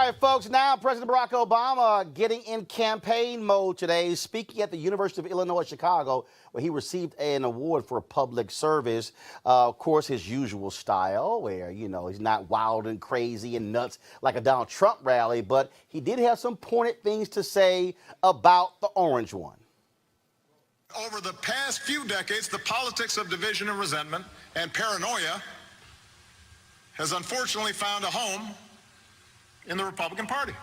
right, folks, now President Barack Obama getting in campaign mode today, speaking at the University of Illinois, Chicago, where he received an award for public service. Of course, his usual style, where, you know, he's not wild and crazy and nuts like a Donald Trump rally, but he did have some pointed things to say about the orange one. Over the past few decades, the politics of division and resentment and paranoia has unfortunately found a home in the Republican Party.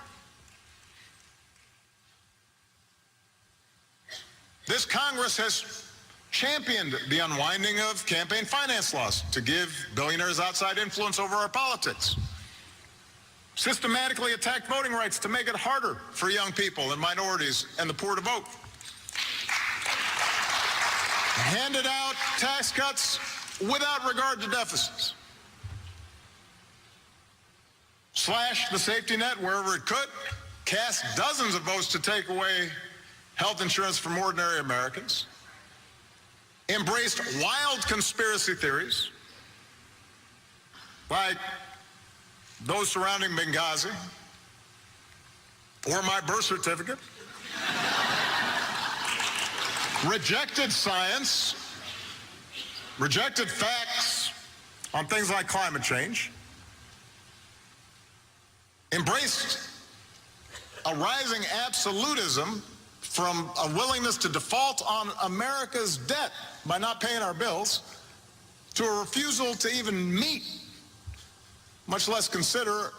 This Congress has championed the unwinding of campaign finance laws to give billionaires outside influence over our politics, systematically attacked voting rights to make it harder for young people and minorities and the poor to vote, handed out tax cuts without regard to deficits, slashed the safety net wherever it could, cast dozens of votes to take away health insurance from ordinary Americans, embraced wild conspiracy theories like those surrounding Benghazi or my birth certificate, rejected science, rejected facts on things like climate change, embraced a rising absolutism from a willingness to default on America's debt by not paying our bills to a refusal to even meet, much less consider,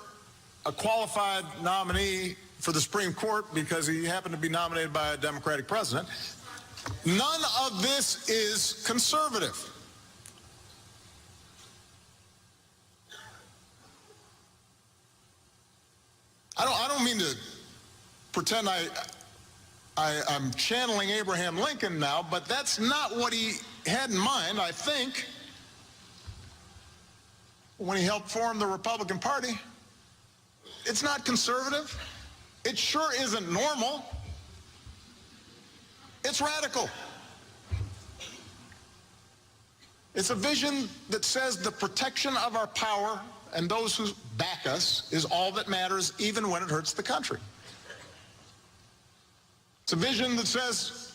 a qualified nominee for the Supreme Court because he happened to be nominated by a Democratic president. None of this is conservative. I don't mean to pretend I'm channeling Abraham Lincoln now, but that's not what he had in mind, I think, when he helped form the Republican Party. It's not conservative. It sure isn't normal. It's radical. It's a vision that says the protection of our power and those who back us is all that matters, even when it hurts the country. It's a vision that says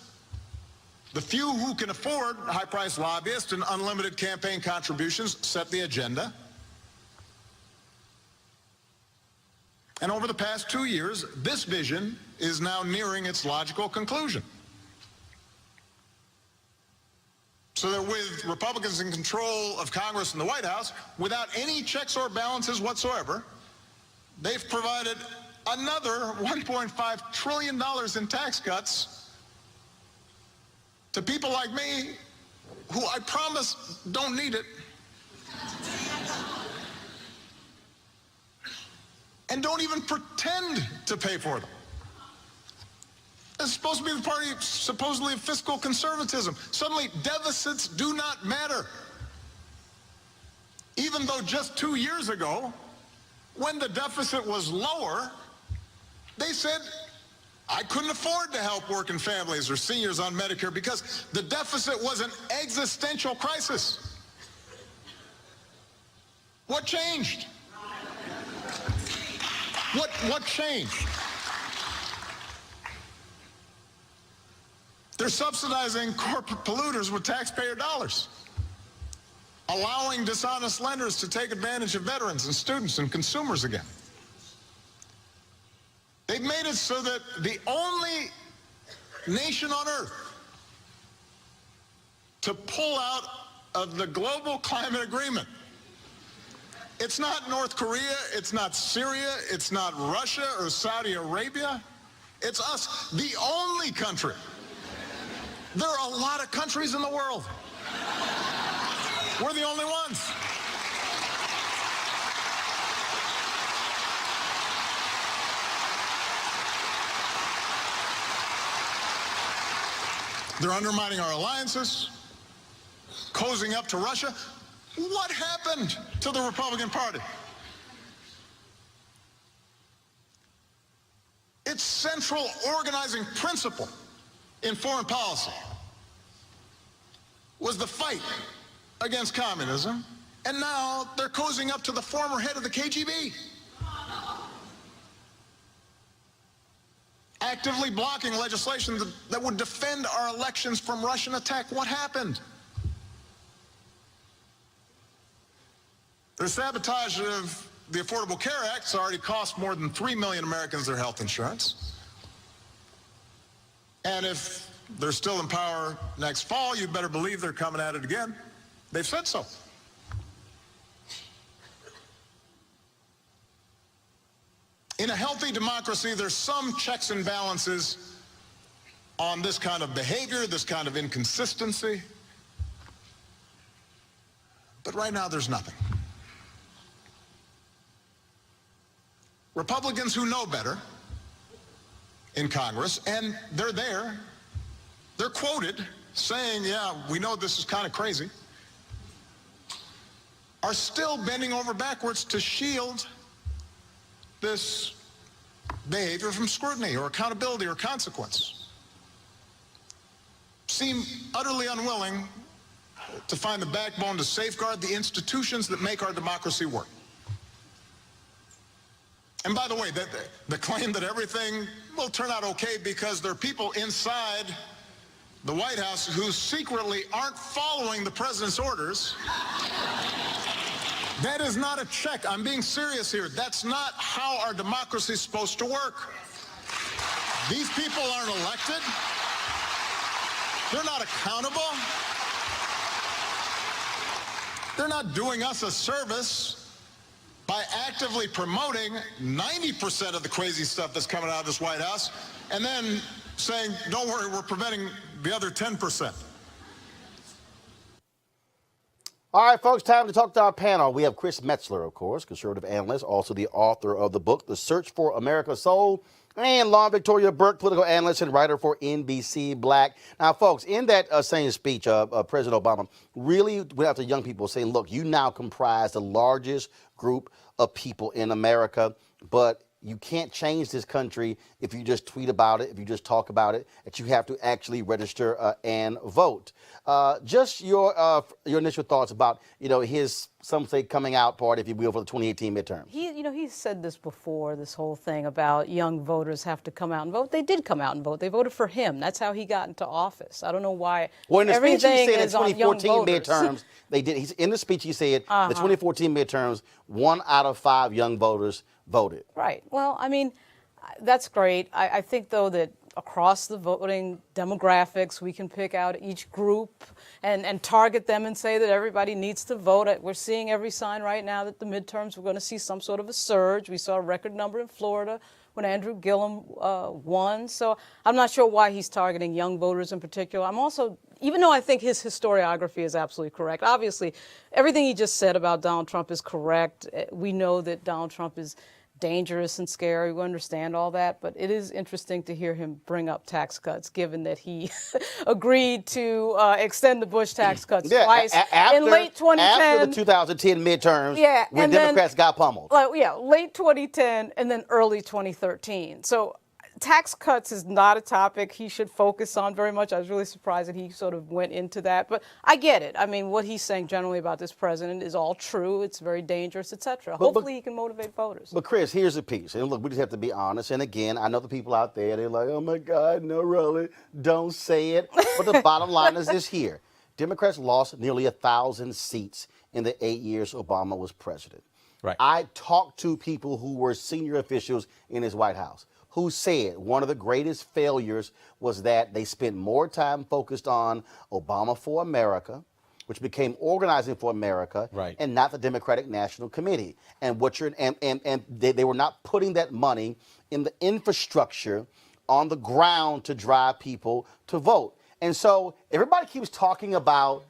the few who can afford high-priced lobbyists and unlimited campaign contributions set the agenda. And over the past 2 years, this vision is now nearing its logical conclusion. So that with Republicans in control of Congress and the White House, without any checks or balances whatsoever, they've provided another $1.5 trillion in tax cuts to people like me, who I promise don't need it, and don't even pretend to pay for them. It's supposed to be the party supposedly of fiscal conservatism. Suddenly, deficits do not matter. Even though just 2 years ago, when the deficit was lower, they said, I couldn't afford to help working families or seniors on Medicare because the deficit was an existential crisis. What changed? What changed? They're subsidizing corporate polluters with taxpayer dollars, allowing dishonest lenders to take advantage of veterans and students and consumers again. They've made it so that the only nation on earth to pull out of the global climate agreement, it's not North Korea, it's not Syria, it's not Russia or Saudi Arabia, it's us, the only country. There are a lot of countries in the world. We're the only ones. They're undermining our alliances, cozying up to Russia. What happened to the Republican Party? Its central organizing principle in foreign policy was the fight against communism, and now they're cozying up to the former head of the KGB. actively blocking legislation that would defend our elections from Russian attack. What happened? Their sabotage of the Affordable Care Act has already cost more than 3 million Americans their health insurance. And if they're still in power next fall, you better believe they're coming at it again. They've said so. In a healthy democracy, there's some checks and balances on this kind of behavior, this kind of inconsistency. But right now, there's nothing. Republicans who know better in Congress, and they're there, they're quoted saying, yeah, we know this is kind of crazy, are still bending over backwards to shield this behavior from scrutiny or accountability or consequence. Seem utterly unwilling to find the backbone to safeguard the institutions that make our democracy work. And by the way, the claim that everything will turn out okay because there are people inside the White House who secretly aren't following the president's orders, that is not a check. I'm being serious here. That's not how our democracy is supposed to work. These people aren't elected. They're not accountable. They're not doing us a service by actively promoting 90% of the crazy stuff that's coming out of this White House and then saying, don't worry, we're preventing the other 10%. All right, folks, time to talk to our panel. We have Chris Metzler, of course, conservative analyst, also the author of the book, The Search for America's Soul, and Law Victoria Burke, political analyst and writer for NBC Black. Now, folks, in that same speech, President Obama really went after young people saying, look, you now comprise the largest group of people in America, but you can't change this country if you just tweet about it, if you just talk about it, that you have to actually register and vote. Just your initial thoughts about, his, some say, coming out party, if you will, for the 2018 midterm. He's said this before, this whole thing about young voters have to come out and vote. They did come out and vote. They voted for him. That's how he got into office. I don't know why. Well, in the speech he said in is on 2014 young voters. midterms, they did. In the speech he said the 2014 midterms, 1 out of 5 young voters voted. Right. Well, I mean, that's great. I think, though, that across the voting demographics, we can pick out each group and target them and say that everybody needs to vote. We're seeing every sign right now that the midterms, we're going to see some sort of a surge. We saw a record number in Florida when Andrew Gillum won. So I'm not sure why he's targeting young voters in particular. I'm also, even though I think his historiography is absolutely correct, obviously everything he just said about Donald Trump is correct. We know that Donald Trump is dangerous and scary. We understand all that, but it is interesting to hear him bring up tax cuts, given that he agreed to extend the Bush tax cuts twice in late 2010. After the 2010 midterms, when Democrats got pummeled. Late 2010 and then early 2013. So tax cuts is not a topic he should focus on very much. I was really surprised that he sort of went into that, but I get it. I mean, what he's saying generally about this president is all true. It's very dangerous, etc. Hopefully he can motivate voters. But Chris, here's the piece. And look, we just have to be honest. And again, I know the people out there, they're like, oh my God, no, really, don't say it. But the bottom line is this here. Democrats lost nearly 1,000 seats in the 8 years Obama was president. Right. I talked to people who were senior officials in his White House who said one of the greatest failures was that they spent more time focused on Obama for America, which became Organizing for America, right, and not the Democratic National Committee. And they were not putting that money in the infrastructure on the ground to drive people to vote. And so everybody keeps talking about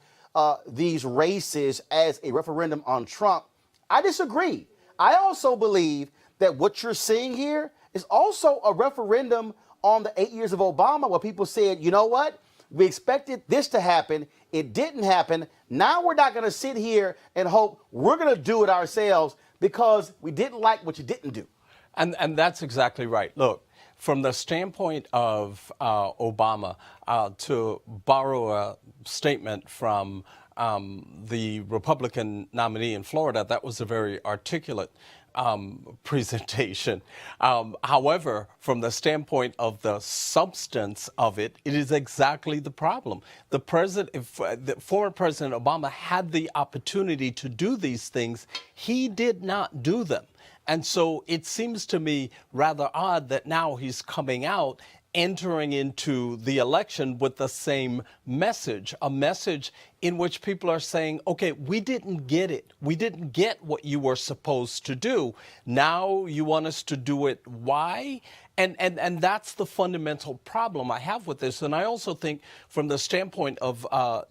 these races as a referendum on Trump. I disagree. I also believe that what you're seeing here is also a referendum on the 8 years of Obama, where people said, you know what? We expected this to happen. It didn't happen. Now we're not going to sit here and hope we're going to do it ourselves because we didn't like what you didn't do. And that's exactly right. Look, from the standpoint of Obama, to borrow a statement from the Republican nominee in Florida, that was a very articulate presentation. However, from the standpoint of the substance of it, it is exactly the problem. The former President Obama had the opportunity to do these things. He did not do them. And so it seems to me rather odd that now he's coming out entering into the election with the same message, a message in which people are saying, okay, we didn't get it. We didn't get what you were supposed to do. Now you want us to do it. Why? And that's the fundamental problem I have with this. And I also think from the standpoint of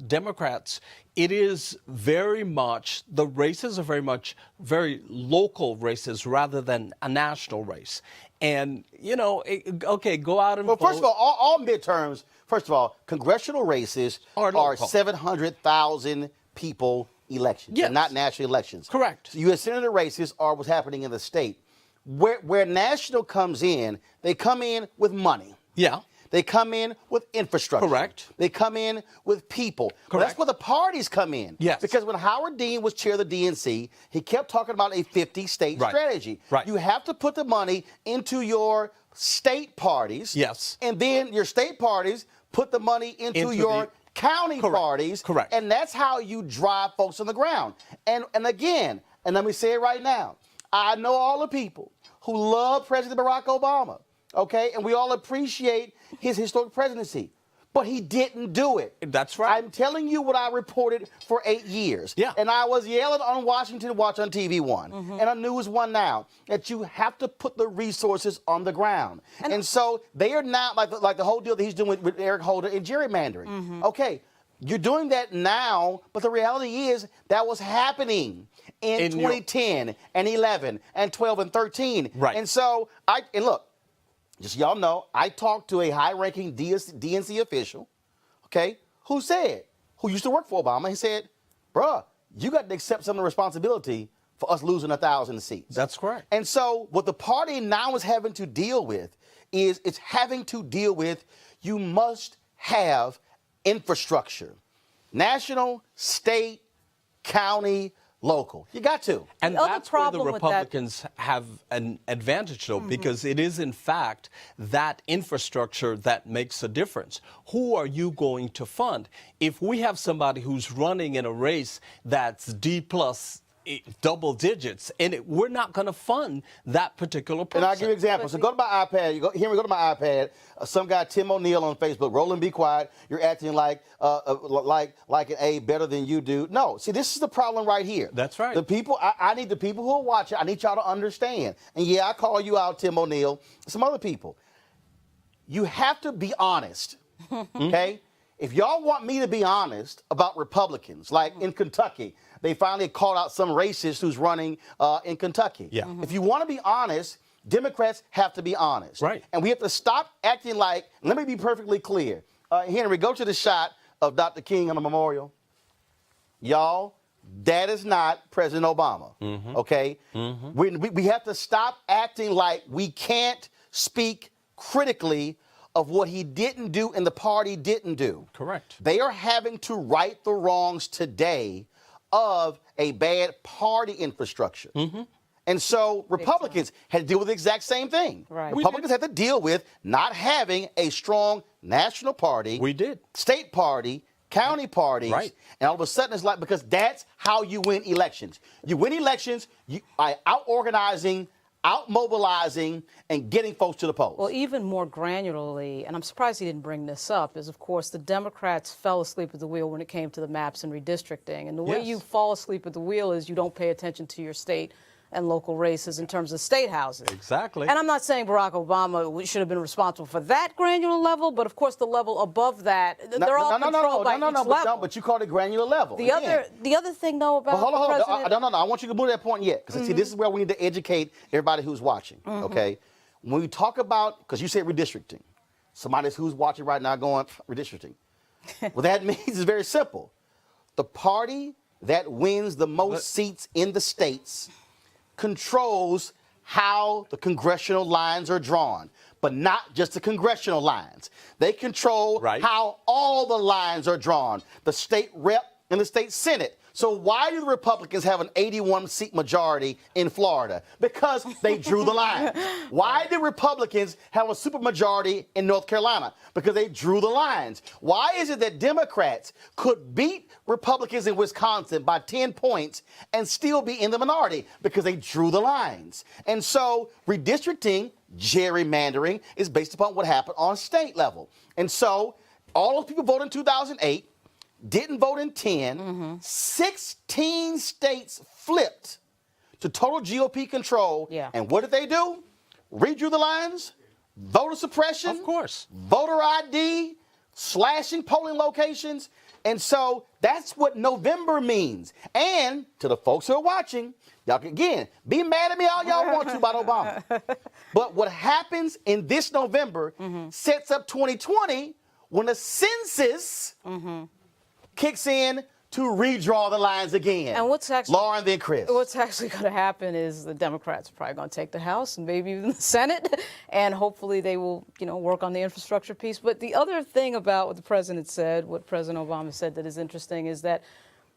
Democrats, it is very much, the races are very local races rather than a national race. And, you know, okay, go out and vote. Well, first of all midterms, first of all, congressional races are 700,000 people elections, yes, and not national elections. Correct. So U.S. Senator races are what's happening in the state. Where national comes in, they come in with money. Yeah. They come in with infrastructure. Correct. They come in with people. Well, that's where the parties come in. Yes. Because when Howard Dean was chair of the DNC, he kept talking about a 50-state strategy. Right. You have to put the money into your state parties. Yes. And then your state parties put the money into your county parties. Correct. And that's how you drive folks on the ground. And again, and let me say it right now, I know all the people who love President Barack Obama, okay? And we all appreciate his historic presidency. But he didn't do it. That's right. I'm telling you what I reported for 8 years. Yeah. And I was yelling on Washington Watch on TV One and on News One now that you have to put the resources on the ground. And so they are not like the whole deal that he's doing with Eric Holder and gerrymandering. Okay, you're doing that now, but the reality is that was happening in 2010 and 11 and 12 and 13. Right. And so look, just y'all know, I talked to a high-ranking DNC official, okay, who used to work for Obama. He said, bruh, you got to accept some of the responsibility for us losing 1,000 seats. That's correct. And so what the party now is having to deal with is it's having to deal with you must have infrastructure. National, state, county, local. You got to. And other that's where the problem with Republicans have an advantage, though, because it is, in fact, that infrastructure that makes a difference. Who are you going to fund? If we have somebody who's running in a race that's D plus double digits, and we're not going to fund that particular person. And I'll give you an example. So go to my iPad. Go to my iPad. Some guy, Tim O'Neill on Facebook. Roland, be quiet. You're acting like an A better than you do. No. See, this is the problem right here. That's right. The people, I need the people who are watching, I need y'all to understand. And yeah, I call you out, Tim O'Neill, some other people. You have to be honest, okay? If y'all want me to be honest about Republicans, like in Kentucky, they finally called out some racist who's running in Kentucky. Yeah. If you want to be honest, Democrats have to be honest. Right. And we have to stop acting like, let me be perfectly clear. Henry, go to the shot of Dr. King on the memorial. Y'all, that is not President Obama, okay? We have to stop acting like we can't speak critically of what he didn't do and the party didn't do. Correct. They are having to right the wrongs today of a bad party infrastructure. And so Republicans had to deal with the exact same thing. Right. Republicans had to deal with not having a strong national party. We did. State party, county parties. Right. And all of a sudden it's like, because that's how you win elections. You win elections by out-organizing, out-mobilizing, and getting folks to the polls. Well, even more granularly, and I'm surprised he didn't bring this up, is, of course, the Democrats fell asleep at the wheel when it came to the maps and redistricting. And the way you fall asleep at the wheel is you don't pay attention to your state and local races in terms of state houses. Exactly. And I'm not saying Barack Obama should have been responsible for that granular level, but of course the level above that, they're all controlled by each level. But you called it granular level. The other thing, though, about hold on. the president... No. I want you to move to that point yet, because see, this is where we need to educate everybody who's watching. Okay, when we talk about, because you said redistricting, somebody who's watching right now going redistricting. What that means is very simple. The party that wins the most seats in the states controls how the congressional lines are drawn, but not just the congressional lines. They control how all the lines are drawn, the state rep and the state senate. So why do the Republicans have an 81-seat majority in Florida? Because they drew the line. Why do Republicans have a supermajority in North Carolina? Because they drew the lines. Why is it that Democrats could beat Republicans in Wisconsin by 10 points and still be in the minority? Because they drew the lines. And so redistricting, gerrymandering, is based upon what happened on state level. And so all those people voted in 2008, didn't vote in 10. 16 states flipped to total GOP control. Yeah. And what did they do? Redrew the lines, voter suppression. Of course. Voter ID, slashing polling locations. And so that's what November means. And to the folks who are watching, y'all can, again, be mad at me all y'all want to about Obama. But what happens in this November sets up 2020 when the census kicks in to redraw the lines again. And what's actually, Lauren, then Chris. What's actually going to happen is the Democrats are probably going to take the House and maybe even the Senate, and hopefully they will, work on the infrastructure piece. But the other thing about what the president said, what President Obama said that is interesting is that,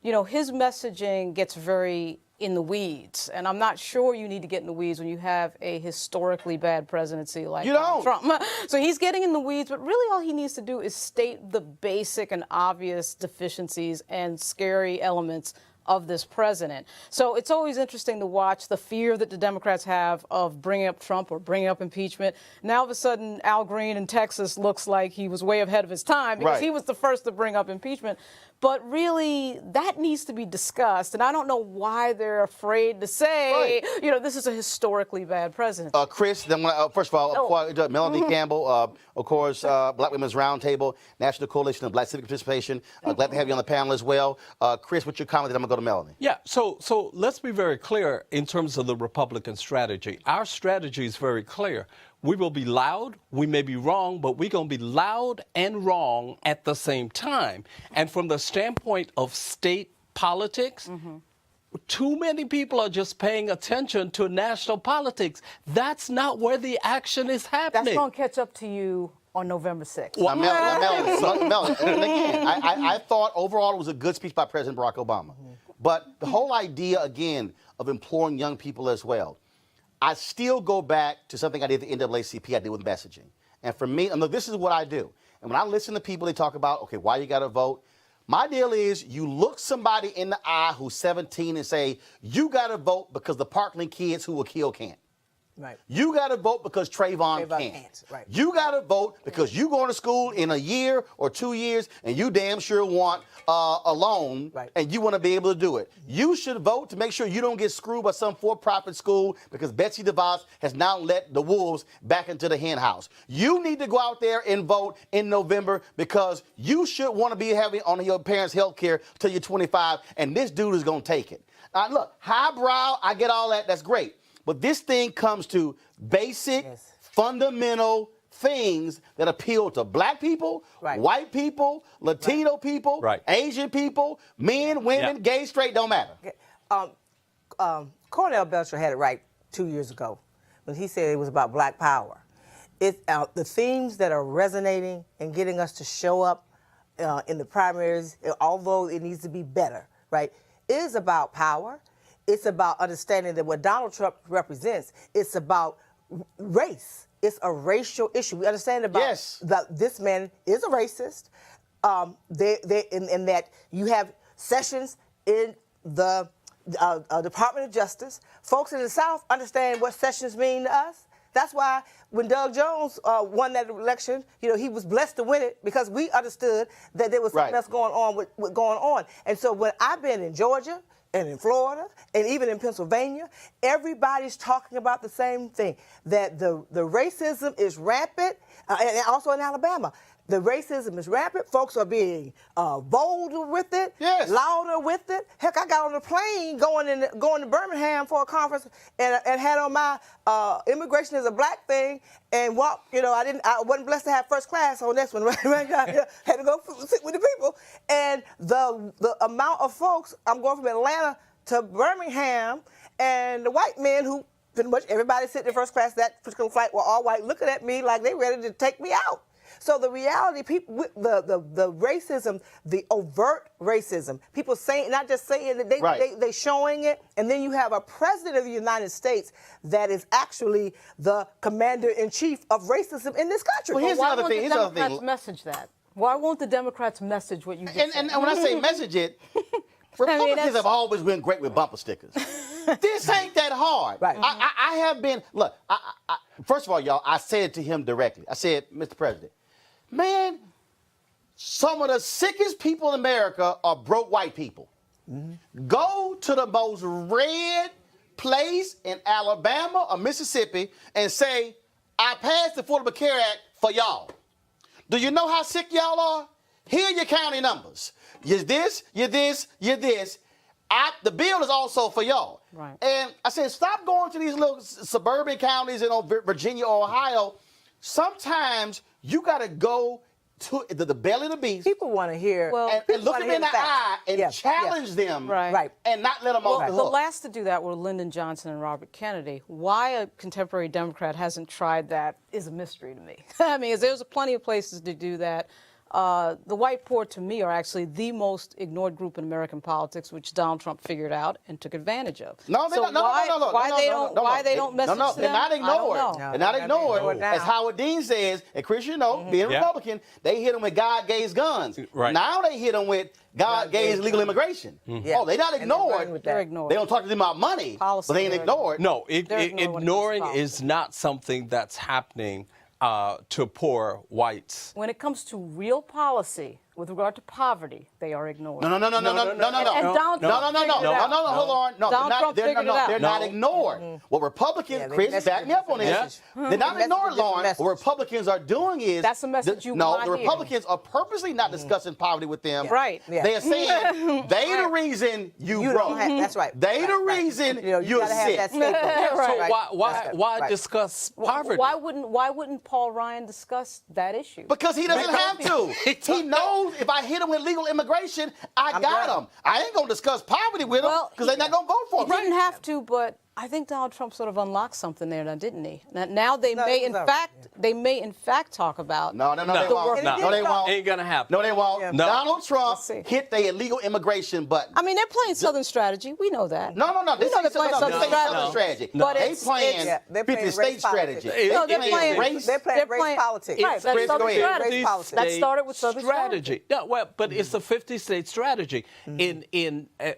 his messaging gets very in the weeds. And I'm not sure you need to get in the weeds when you have a historically bad presidency like Trump. So he's getting in the weeds, but really all he needs to do is state the basic and obvious deficiencies and scary elements of this president. So it's always interesting to watch the fear that the Democrats have of bringing up Trump or bringing up impeachment. Now, all of a sudden, Al Green in Texas looks like he was way ahead of his time because he was the first to bring up impeachment. But really, that needs to be discussed. And I don't know why they're afraid to say, this is a historically bad president. Chris, then first of all, Melanie Campbell, of course, Black Women's Roundtable, National Coalition of Black Civic Participation. Glad to have you on the panel as well. Chris, what's your comment? Then I'm going to go to Melanie. Yeah, so let's be very clear in terms of the Republican strategy. Our strategy is very clear. We will be loud, we may be wrong, but we're going to be loud and wrong at the same time. And from the standpoint of state politics, too many people are just paying attention to national politics. That's not where the action is happening. That's going to catch up to you on November 6th. Melanie, and again, I thought overall it was a good speech by President Barack Obama. But the whole idea, again, of imploring young people as well, I still go back to something I did at the NAACP, I did with messaging. And for me, this is what I do. And when I listen to people, they talk about, okay, why you got to vote? My deal is you look somebody in the eye who's 17 and say, you got to vote because the Parkland kids who will kill can't. Right. You got to vote because Trayvon can't. Right. You got to vote because you going to school in a year or 2 years and you damn sure want a loan and you want to be able to do it. You should vote to make sure you don't get screwed by some for-profit school because Betsy DeVos has now let the wolves back into the hen house. You need to go out there and vote in November because you should want to be having on your parents' health care till you're 25 and this dude is going to take it. Look, highbrow, I get all that. That's great. But this thing comes to basic, fundamental things that appeal to black people, white people, Latino people, Asian people, men, women, gay, straight, don't matter. Cornell Belcher had it right 2 years ago when he said it was about black power. The themes that are resonating and getting us to show up in the primaries, although it needs to be better, is about power. It's about understanding that what Donald Trump represents, it's about race. It's a racial issue. We understand about that this man is a racist. In that you have sessions in the Department of Justice. Folks in the South understand what sessions mean to us. That's why when Doug Jones won that election, he was blessed to win it because we understood that there was something else going on. And so when I've been in Georgia, and in Florida, and even in Pennsylvania, everybody's talking about the same thing, that the racism is rampant, and also in Alabama. The racism is rampant. Folks are being bolder with it, louder with it. Heck, I got on a plane going to Birmingham for a conference and had on my immigration is a black thing and walked. I wasn't blessed to have first class on this one. Right? I had to go sit with the people. And the amount of folks, I'm going from Atlanta to Birmingham, and the white men who pretty much everybody sitting in first class that particular flight were all white, looking at me like they ready to take me out. So the reality, people, the racism, the overt racism, people saying, not just saying it, they showing it, and then you have a president of the United States that is actually the commander-in-chief of racism in this country. Well, here's Why the other won't thing. the Here's the other Democrats thing. message that? Why won't the Democrats message what you just said? And when I say message it, Republicans that's- have always been great with bumper stickers. This ain't that hard. Right. I have been, look, first of all, y'all, I said to him directly. I said, Mr. President, man, some of the sickest people in America are broke white people. Go to the most red place in Alabama or Mississippi and say, I passed the Affordable Care Act for y'all. Do you know how sick y'all are? Here are your county numbers. You're this, you're this, you're this. The bill is also for y'all. Right. And I said, stop going to these little suburban counties in Virginia or Ohio. Sometimes you got to go to the belly of the beast. People want to hear, And look them in the eye and challenge them, Right. and not let them off the The hook. last to do that were Lyndon Johnson and Robert Kennedy. Why a contemporary Democrat hasn't tried that is a mystery to me. I mean, there's plenty of places to do that. The white poor, to me, are actually the most ignored group in American politics, which Donald Trump figured out and took advantage of. No, they're not. Why they don't message No, to they're them? not I don't ignored. know. They're not ignored. ignored now. As Howard Dean says, and Chris, you know, being Yeah. Republican, they hit them with God gave guns. Right. Now they hit them with God gave legal immigration. Yeah. Oh, they're not And they're running ignored. with They're that. ignored. They don't talk to them about money, Policy, but they ain't they're ignored. No, They're ignoring when it comes to ignoring policy. is not something that's happening to poor whites. When it comes to real policy with regard to poverty, they are ignored. No. And Donald Trump figured it out. Hold on. No, Donald Trump they're figured it not, out. they're not No. ignored. What Republicans, Yeah, they Chris, message back me up on different this. message. They're not They message ignored, different Lauren. message. What Republicans are doing is That's a message you will No, not the hear. Republicans are purposely not discussing poverty with them. Right. Yeah. They are saying they the reason you You broke. don't have, that's right. They the Right. reason You know, you're gotta have sick. that scapegoat. Right. So Right. why Right. discuss poverty? Why wouldn't Paul Ryan discuss that issue? Because he doesn't have to. He knows if I hit him with legal immigration, I got done. him. I ain't gonna discuss poverty with him Well, because they're not gonna vote for He him. didn't have to, but I think Donald Trump sort of unlocked something there, now, didn't he? Now they No, may, it in was fact, talk about. No, they the won't. work- No, they won't. Ain't gonna happen. No, they won't. Yeah. No. Donald Trump Let's see. hit the illegal immigration button. I mean, they're playing Southern strategy. We know that. No. This know ain't they're playing Southern Southern strategy. But They it's- playing Yeah, they're playing 50 race state strategy. politics. No, they're playing- race. They're playing race politics. Right, that's Chris, Southern go ahead. strategy. Race politics. That started with Southern strategy. Yeah, well, but it's a 50-state strategy.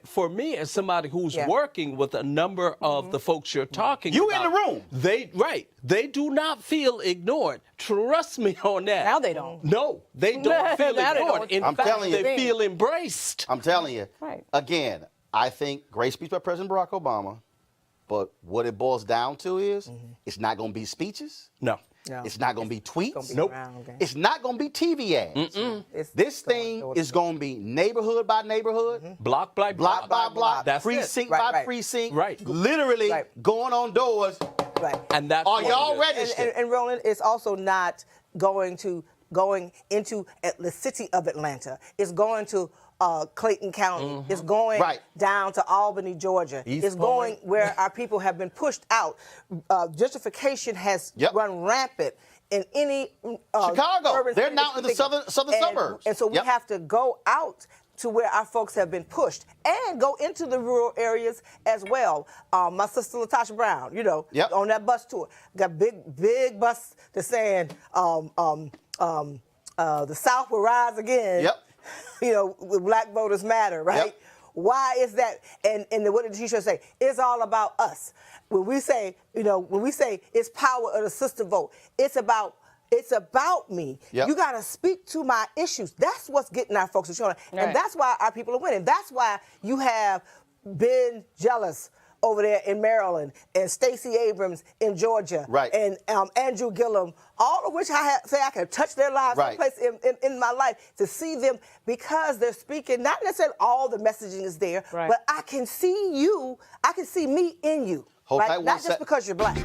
For me, as somebody who's Yeah. working with a number of the folks you're talking You about, in the room. They do not feel ignored. Trust me on that. Now they don't. No, they don't feel Now they ignored. don't. In I'm fact, telling you. they feel embraced. I'm telling you. Right. Again, I think great speech by President Barack Obama, but what it boils down to is it's not going to be speeches. No. No. It's not going to be tweets. It's gonna be Nope. around, okay? It's not going to be TV ads. It's This going thing door to is door. going to be neighborhood by neighborhood. Block by Block by block, That's precinct it. Right, by right. precinct, Right. literally Right. going on doors. Right. And that's Are what y'all it is. registered? And Roland, it's also not going into the city of Atlanta. It's going to Clayton County. It's going Right. down to Albany, Georgia. East It's going where our people have been pushed out. Gentrification has Yep. run rampant in any Chicago. urban They're city now in the southern suburbs. And so we Yep. have to go out to where our folks have been pushed and go into the rural areas as well. My sister Latasha Brown, Yep. on that bus tour, got big bus that's saying the South will rise again. Yep. With Black Voters Matter, right? Yep. Why is that? And what did the T-shirt say? It's all about us. When we say it's power of the sister vote, it's about me. Yep. You got to speak to my issues. That's what's getting our folks to show. Right. And that's why our people are winning. That's why you have Ben Jealous over there in Maryland and Stacey Abrams in Georgia. Right. And Andrew Gillum, all of which I can touch their lives Right. someplace in my life to see them because they're speaking, not necessarily all the messaging is there, Right. but I can see you, I can see me in you. Hold right? tight one Not just sec. because you're black.